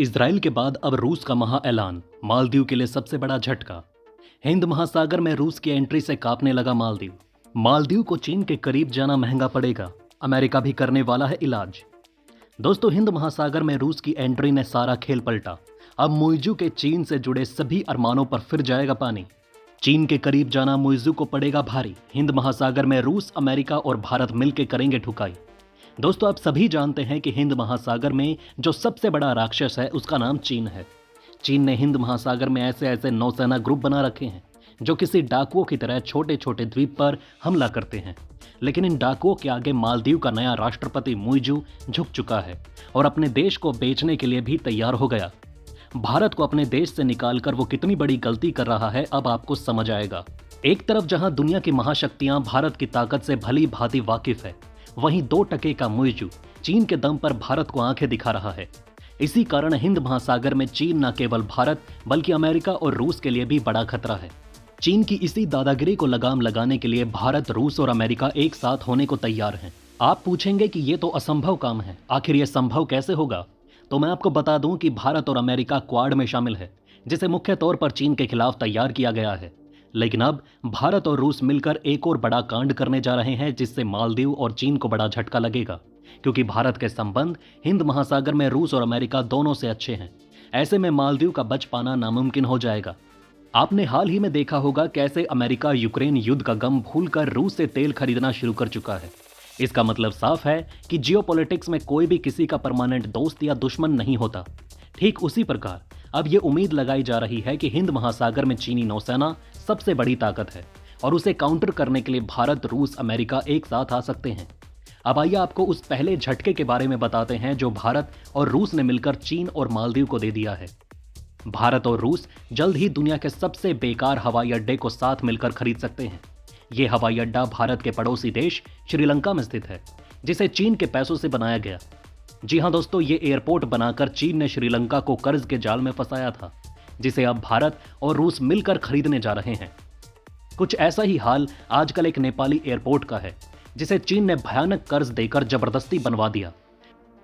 Israel के बाद अब रूस का महा ऐलान, मालदीव के लिए सबसे बड़ा झटका। हिंद महासागर में रूस की एंट्री से कांपने लगा मालदीव। मालदीव को चीन के करीब जाना महंगा पड़ेगा, अमेरिका भी करने वाला है इलाज। दोस्तों, हिंद महासागर में रूस की एंट्री ने सारा खेल पलटा। अब मुइज़ू के चीन से जुड़े सभी अरमानों पर फिर जाएगा पानी। चीन के करीब जाना मुइज़ू को पड़ेगा भारी। हिंद महासागर में रूस, अमेरिका और भारत मिलकर करेंगे ठुकाई। दोस्तों, आप सभी जानते हैं कि हिंद महासागर में जो सबसे बड़ा राक्षस है उसका नाम चीन है। चीन ने हिंद महासागर में ऐसे ऐसे नौसेना ग्रुप बना रखे हैं जो किसी डाकुओं की तरह छोटे छोटे द्वीप पर हमला करते हैं। लेकिन इन डाकुओं के आगे मालदीव का नया राष्ट्रपति मुइज़ू झुक चुका है और अपने देश को बेचने के लिए भी तैयार हो गया। भारत को अपने देश से निकालकर वो कितनी बड़ी गलती कर रहा है, अब आपको समझ आएगा। एक तरफ जहां दुनिया की महाशक्तियां भारत की ताकत से भली भांति वाकिफ है, वहीं 2 टके का मुइज़ू चीन के दम पर भारत को आंखें दिखा रहा है। इसी कारण हिंद महासागर में चीन न केवल भारत बल्कि अमेरिका और रूस के लिए भी बड़ा खतरा है। चीन की इसी दादागिरी को लगाम लगाने के लिए भारत, रूस और अमेरिका एक साथ होने को तैयार हैं। आप पूछेंगे कि ये तो असंभव काम है, आखिर ये संभव कैसे होगा? तो मैं आपको बता दूं कि भारत और अमेरिका क्वाड में शामिल है, जिसे मुख्य तौर पर चीन के खिलाफ तैयार किया गया है। लेकिन अब भारत और रूस मिलकर एक और बड़ा कांड करने जा रहे हैं, जिससे मालदीव और चीन को बड़ा झटका लगेगा, क्योंकि भारत के संबंध हिंद महासागर में रूस और अमेरिका दोनों से अच्छे हैं। ऐसे में मालदीव का बच पाना नामुमकिन हो जाएगा। आपने हाल ही में देखा होगा कैसे अमेरिका यूक्रेन युद्ध का गम भूलकर रूस से तेल खरीदना शुरू कर चुका है। इसका मतलब साफ है कि जियोपॉलिटिक्स में कोई भी किसी का परमानेंट दोस्त या दुश्मन नहीं होता। ठीक उसी प्रकार अब ये उम्मीद लगाई जा रही है कि हिंद महासागर में चीनी नौसेना सबसे बड़ी ताकत है और उसे काउंटर करने के लिए भारत, रूस, अमेरिका एक साथ आ सकते हैं। अब आइए आपको उस पहले झटके के बारे में बताते हैं जो भारत और रूस ने मिलकर चीन और मालदीव को दे दिया है। भारत और रूस जल्द ही दुनिया के सबसे बेकार हवाई अड्डे को साथ मिलकर खरीद सकते हैं। ये हवाई अड्डा भारत के पड़ोसी देश श्रीलंका में स्थित है, जिसे चीन के पैसों से बनाया गया। जी हां दोस्तों, ये एयरपोर्ट बनाकर चीन ने श्रीलंका को कर्ज के जाल में फंसाया था, जिसे अब भारत और रूस मिलकर खरीदने जा रहे हैं। कुछ ऐसा ही हाल आजकल एक नेपाली एयरपोर्ट का है, जिसे चीन ने भयानक कर्ज देकर जबरदस्ती बनवा दिया।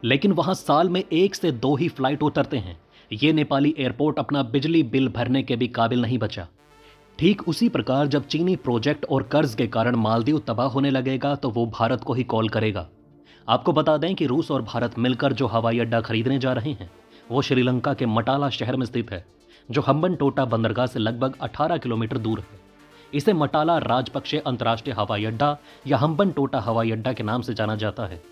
लेकिन वहां साल में 1 से 2 ही फ्लाइट उतरते हैं। ये नेपाली एयरपोर्ट अपना बिजली बिल भरने के भी काबिल नहीं बचा। ठीक उसी प्रकार जब चीनी प्रोजेक्ट और कर्ज के कारण मालदीव तबाह होने लगेगा तो वो भारत को ही कॉल करेगा। आपको बता दें कि रूस और भारत मिलकर जो हवाई अड्डा खरीदने जा रहे हैं वो श्रीलंका के मटाला शहर में स्थित है, जो हम्बनटोटा बंदरगाह से लगभग 18 किलोमीटर दूर है। इसे मटाला राजपक्षे अंतर्राष्ट्रीय हवाई अड्डा या हम्बनटोटा हवाई अड्डा के नाम से जाना जाता है।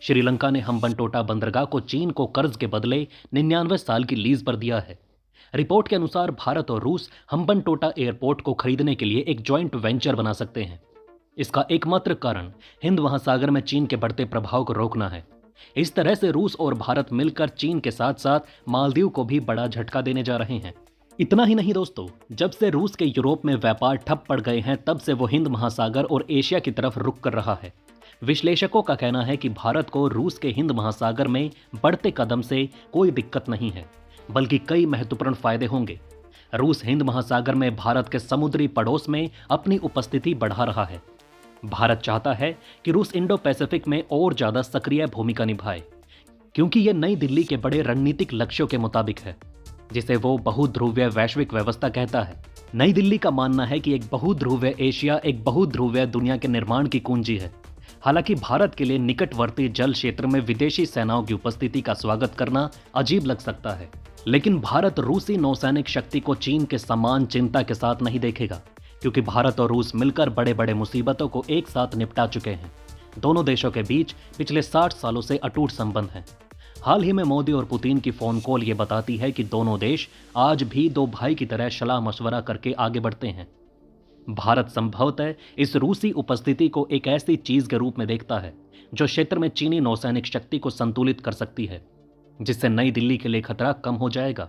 श्रीलंका ने हम्बनटोटा बंदरगाह को चीन को कर्ज के बदले 99 साल की लीज पर दिया है। रिपोर्ट के अनुसार भारत और रूस हम्बनटोटा एयरपोर्ट को खरीदने के लिए एक जॉइंट वेंचर बना सकते हैं। इसका एकमात्र कारण हिंद महासागर में चीन के बढ़ते प्रभाव को रोकना है। इस तरह से रूस और भारत मिलकर चीन के साथ साथ मालदीव को भी बड़ा झटका देने जा रहे हैं। इतना ही नहीं दोस्तों, जब से रूस के यूरोप में व्यापार ठप पड़ गए हैं, तब से वो हिंद महासागर और एशिया की तरफ रुख कर रहा है। विश्लेषकों का कहना है कि भारत को रूस के हिंद महासागर में बढ़ते कदम से कोई दिक्कत नहीं है, बल्कि कई महत्वपूर्ण फायदे होंगे। रूस हिंद महासागर में भारत के समुद्री पड़ोस में अपनी उपस्थिति बढ़ा रहा है। भारत चाहता है कि रूस इंडो पैसिफिक में और ज्यादा सक्रिय भूमिका निभाए, क्योंकि यह नई दिल्ली के बड़े रणनीतिक लक्ष्यों के मुताबिक है, जिसे वो बहुध्रुवीय वैश्विक व्यवस्था कहता है। नई दिल्ली का मानना है कि एक बहुध्रुवीय एशिया, एक बहुध्रुवीय दुनिया के निर्माण की कुंजी है। हालांकि भारत के लिए निकटवर्ती जल क्षेत्र में विदेशी सेनाओं की उपस्थिति का स्वागत करना अजीब लग सकता है, लेकिन भारत रूसी नौसैनिक शक्ति को चीन के समान चिंता के साथ नहीं देखेगा, क्योंकि भारत और रूस मिलकर बड़े बड़े मुसीबतों को एक साथ निपटा चुके हैं। दोनों देशों के बीच पिछले 60 सालों से अटूट संबंध हैं। हाल ही में मोदी और पुतिन की फोन कॉल ये बताती है कि दोनों देश आज भी 2 भाई की तरह सलाह मशवरा करके आगे बढ़ते हैं। भारत संभवतः इस रूसी उपस्थिति को एक ऐसी चीज के रूप में देखता है जो क्षेत्र में चीनी नौसैनिक शक्ति को संतुलित कर सकती है, जिससे नई दिल्ली के लिए खतरा कम हो जाएगा।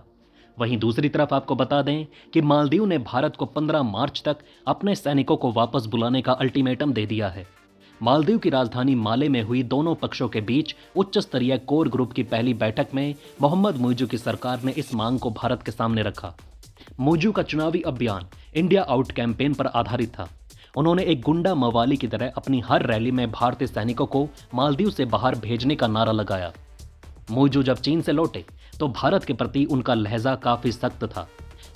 वहीं दूसरी तरफ आपको बता दें कि मालदीव ने भारत को 15 मार्च तक अपने सैनिकों को वापस बुलाने का अल्टीमेटम दे दिया है। मालदीव की राजधानी माले में हुई दोनों पक्षों के बीच उच्च स्तरीय कोर ग्रुप की पहली बैठक में मोहम्मद मुइज़ू की सरकार ने इस मांग को भारत के सामने रखा। मुइज़ू का चुनावी अभियान इंडिया आउट कैंपेन पर आधारित था। उन्होंने एक गुंडा मवाली की तरह अपनी हर रैली में भारतीय सैनिकों को मालदीव से बाहर भेजने का नारा लगाया। मुइजू जब चीन से लौटे तो भारत के प्रति उनका लहजा काफी सख्त था।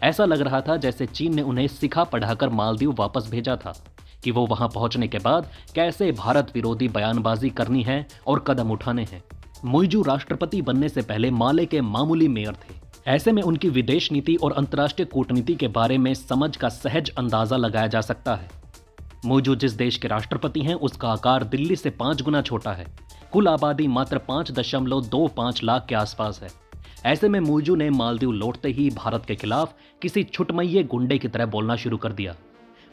ऐसा लग रहा था जैसे चीन ने उन्हें सिखा पढ़ाकर मालदीव वापस भेजा था कि वो वहां पहुंचने के बाद कैसे भारत विरोधी बयानबाजी करनी है और कदम उठाने हैं। मुइजू राष्ट्रपति बनने से पहले माले के मामूली मेयर थे। ऐसे में उनकी विदेश नीति और अंतर्राष्ट्रीय कूटनीति के बारे में समझ का सहज अंदाजा लगाया जा सकता है। मुइजू जिस देश के राष्ट्रपति हैं उसका आकार दिल्ली से 5 गुना छोटा है। कुल आबादी मात्र 5.25 लाख के आसपास है। ऐसे में मुइजू ने मालदीव लौटते ही भारत के खिलाफ किसी छुटमैये गुंडे की तरह बोलना शुरू कर दिया।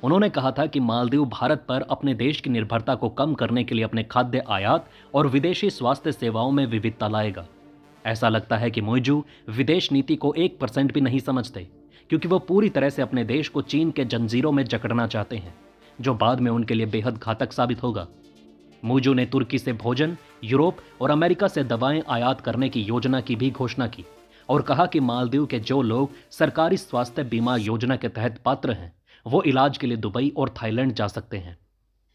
उन्होंने कहा था कि मालदीव भारत पर अपने देश की निर्भरता को कम करने के लिए अपने खाद्य आयात और विदेशी स्वास्थ्य सेवाओं में विविधता लाएगा। ऐसा लगता है कि मुइजू विदेश नीति को 1% भी नहीं समझते, क्योंकि वो पूरी तरह से अपने देश को चीन के जंजीरों में जकड़ना चाहते हैं, जो बाद में उनके लिए बेहद घातक साबित होगा। मुइजू ने तुर्की से भोजन, यूरोप और अमेरिका से दवाएं आयात करने की योजना की भी घोषणा की और कहा कि मालदीव के जो लोग सरकारी स्वास्थ्य बीमा योजना के तहत पात्र हैं वो इलाज के लिए दुबई और थाईलैंड जा सकते हैं।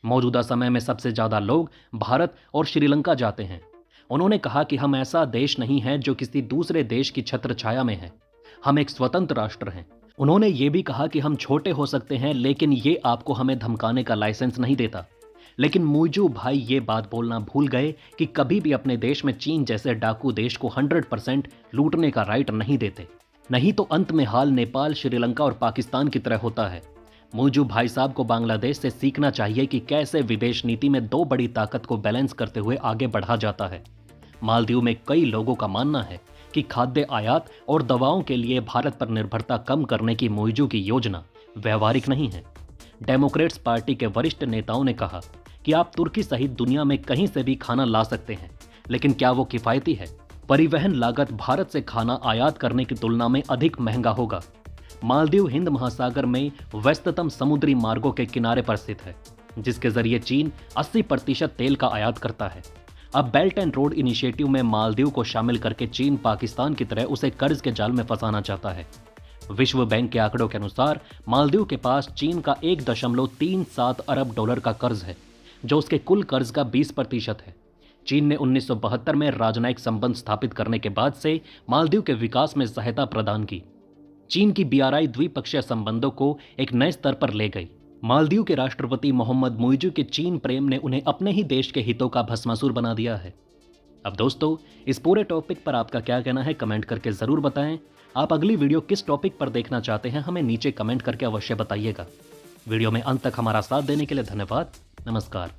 मौजूदा समय में सबसे ज्यादा लोग भारत और श्रीलंका जाते हैं। उन्होंने कहा कि हम ऐसा देश नहीं है जो किसी दूसरे देश की छत्र छाया में है, हम एक स्वतंत्र राष्ट्र हैं। उन्होंने ये भी कहा कि हम छोटे हो सकते हैं लेकिन ये आपको हमें धमकाने का लाइसेंस नहीं देता। लेकिन मुइजू भाई ये बात बोलना भूल गए कि कभी भी अपने देश में चीन जैसे डाकू देश को 100% लूटने का राइट नहीं देते, नहीं तो अंत में हाल नेपाल, श्रीलंका और पाकिस्तान की तरह होता है। मुइजू भाई साहब को बांग्लादेश से सीखना चाहिए कि कैसे विदेश नीति में 2 बड़ी ताकत को बैलेंस करते हुए आगे बढ़ा जाता है। मालदीव में कई लोगों का मानना है कि खाद्य आयात और दवाओं के लिए भारत पर निर्भरता कम करने की मुइजू की योजना व्यवहारिक नहीं है। डेमोक्रेट्स पार्टी के वरिष्ठ नेताओं ने कहा कि आप तुर्की सहित दुनिया में कहीं से भी खाना ला सकते हैं, लेकिन क्या वो किफायती है? परिवहन लागत भारत से खाना आयात करने की तुलना में अधिक महंगा होगा। मालदीव हिंद महासागर में व्यस्ततम समुद्री मार्गों के किनारे पर स्थित है, जिसके जरिए चीन 80% तेल का आयात करता है। अब बेल्ट एंड रोड इनिशिएटिव में मालदीव को शामिल करके चीन पाकिस्तान की तरह उसे कर्ज के जाल में फंसाना चाहता है। विश्व बैंक के आंकड़ों के अनुसार मालदीव के पास चीन का 1.37 अरब डॉलर का कर्ज है, जो उसके कुल कर्ज का 20% है। चीन ने 1972 में राजनयिक संबंध स्थापित करने के बाद से मालदीव के विकास में सहायता प्रदान की। चीन की BRI द्विपक्षीय संबंधों को एक नए स्तर पर ले गई। मालदीव के राष्ट्रपति मोहम्मद मुइजू के चीन प्रेम ने उन्हें अपने ही देश के हितों का भस्मासुर बना दिया है। अब दोस्तों, इस पूरे टॉपिक पर आपका क्या कहना है कमेंट करके जरूर बताएं। आप अगली वीडियो किस टॉपिक पर देखना चाहते हैं हमें नीचे कमेंट करके अवश्य बताइएगा। वीडियो में अंत तक हमारा साथ देने के लिए धन्यवाद। नमस्कार।